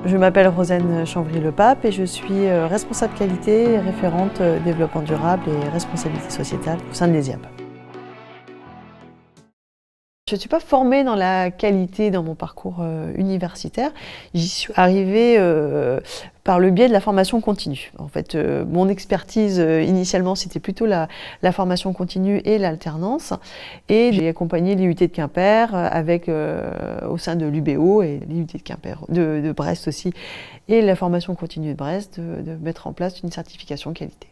Je m'appelle Rosaine Chambry-Le Pape et je suis responsable qualité, référente développement durable et responsabilité sociétale au sein de l'ESIAB. Je ne suis pas formée dans la qualité dans mon parcours universitaire. J'y suis arrivée par le biais de la formation continue. En fait, mon expertise initialement, c'était plutôt la formation continue et l'alternance. Et j'ai accompagné l'IUT de Quimper avec, au sein de l'UBO et l'IUT de Quimper, de Brest aussi, et la formation continue de Brest, de mettre en place une certification qualité.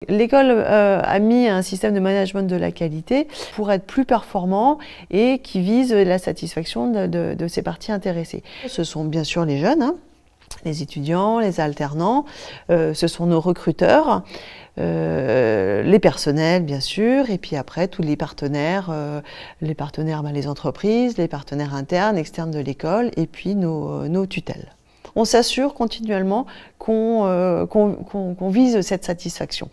L'école a mis un système de management de la qualité pour être plus performant et qui vise la satisfaction de ses parties intéressées. Ce sont bien sûr les jeunes, les étudiants, les alternants, ce sont nos recruteurs, les personnels bien sûr, et puis après tous les partenaires, les entreprises, les partenaires internes, externes de l'école, et puis nos tutelles. On s'assure continuellement qu'on vise cette satisfaction.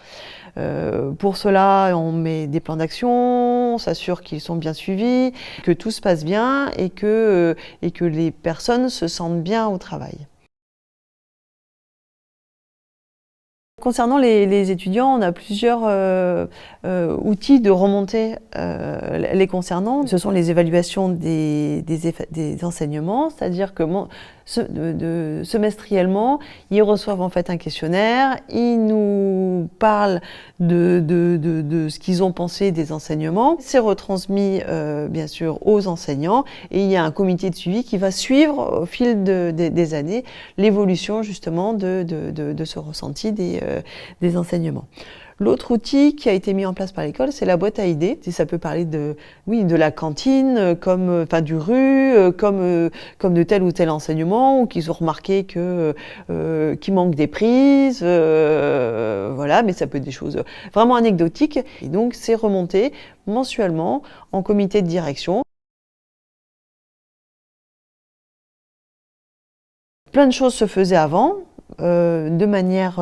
Pour cela, on met des plans d'action, on s'assure qu'ils sont bien suivis, que tout se passe bien et que les personnes se sentent bien au travail. Concernant les étudiants, on a plusieurs outils de remontée les concernant. Ce sont les évaluations des enseignements, c'est-à-dire que semestriellement, ils reçoivent en fait un questionnaire, ils nous parlent de ce qu'ils ont pensé des enseignements. C'est retransmis bien sûr aux enseignants et il y a un comité de suivi qui va suivre au fil des années l'évolution justement de ce ressenti des enseignements. L'autre outil qui a été mis en place par l'école, c'est la boîte à idées. Ça peut parler de la cantine, du RU, comme de tel ou tel enseignement, ou qu'ils ont remarqué qu'il manque des prises, voilà, mais ça peut être des choses vraiment anecdotiques. Et donc, c'est remonté mensuellement en comité de direction. Plein de choses se faisaient avant. De manière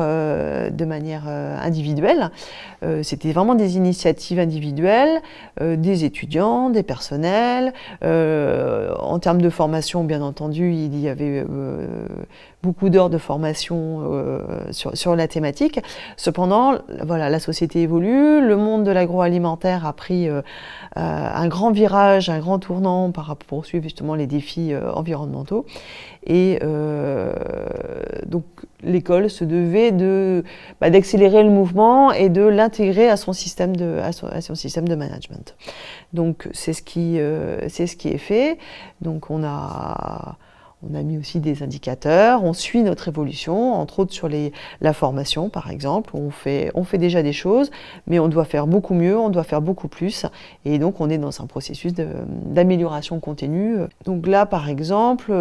individuelle. C'était vraiment des initiatives individuelles, des étudiants, des personnels. En termes de formation, bien entendu, il y avait beaucoup d'heures de formation sur la thématique. Cependant, voilà, la société évolue, le monde de l'agroalimentaire a pris un grand virage, un grand tournant pour poursuivre justement les défis environnementaux. Et donc l'école se devait d'accélérer le mouvement et de l'intégrer à son système de management. Donc c'est ce qui est fait. Donc on a mis aussi des indicateurs, on suit notre évolution, entre autres sur la formation par exemple. On fait déjà des choses, mais on doit faire beaucoup mieux, on doit faire beaucoup plus. Et donc on est dans un processus d'amélioration continue. Donc là par exemple,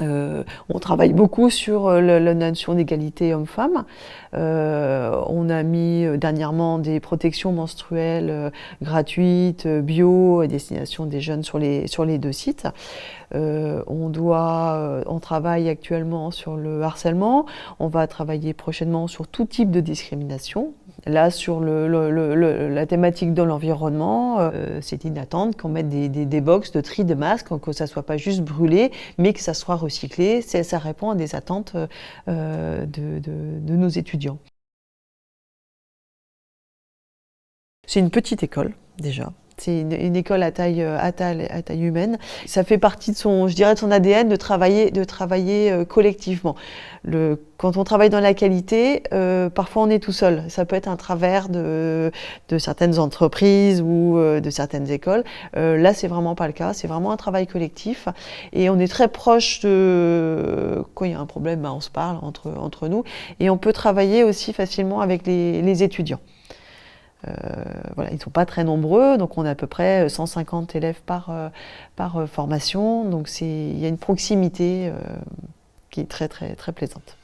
on travaille beaucoup sur la notion d'égalité homme-femme. On a mis dernièrement des protections menstruelles gratuites, bio, à destination des jeunes sur les 2 sites. On travaille actuellement sur le harcèlement. On va travailler prochainement sur tout type de discrimination. Là, sur la thématique de l'environnement, c'est une attente qu'on mette des box de tri de masques, que ça ne soit pas juste brûlé, mais que ça soit recyclé. Ça répond à des attentes de nos étudiants. C'est une petite école, déjà. C'est une école à taille humaine. Ça fait partie de son ADN de travailler collectivement. Quand on travaille dans la qualité, parfois on est tout seul. Ça peut être un travers de certaines entreprises ou de certaines écoles. Là, c'est vraiment pas le cas. C'est vraiment un travail collectif. Et on est très proche quand il y a un problème, on se parle entre nous. Et on peut travailler aussi facilement avec les étudiants. Voilà, ils ne sont pas très nombreux, donc on a à peu près 150 élèves par formation, donc il y a une proximité qui est très très très plaisante.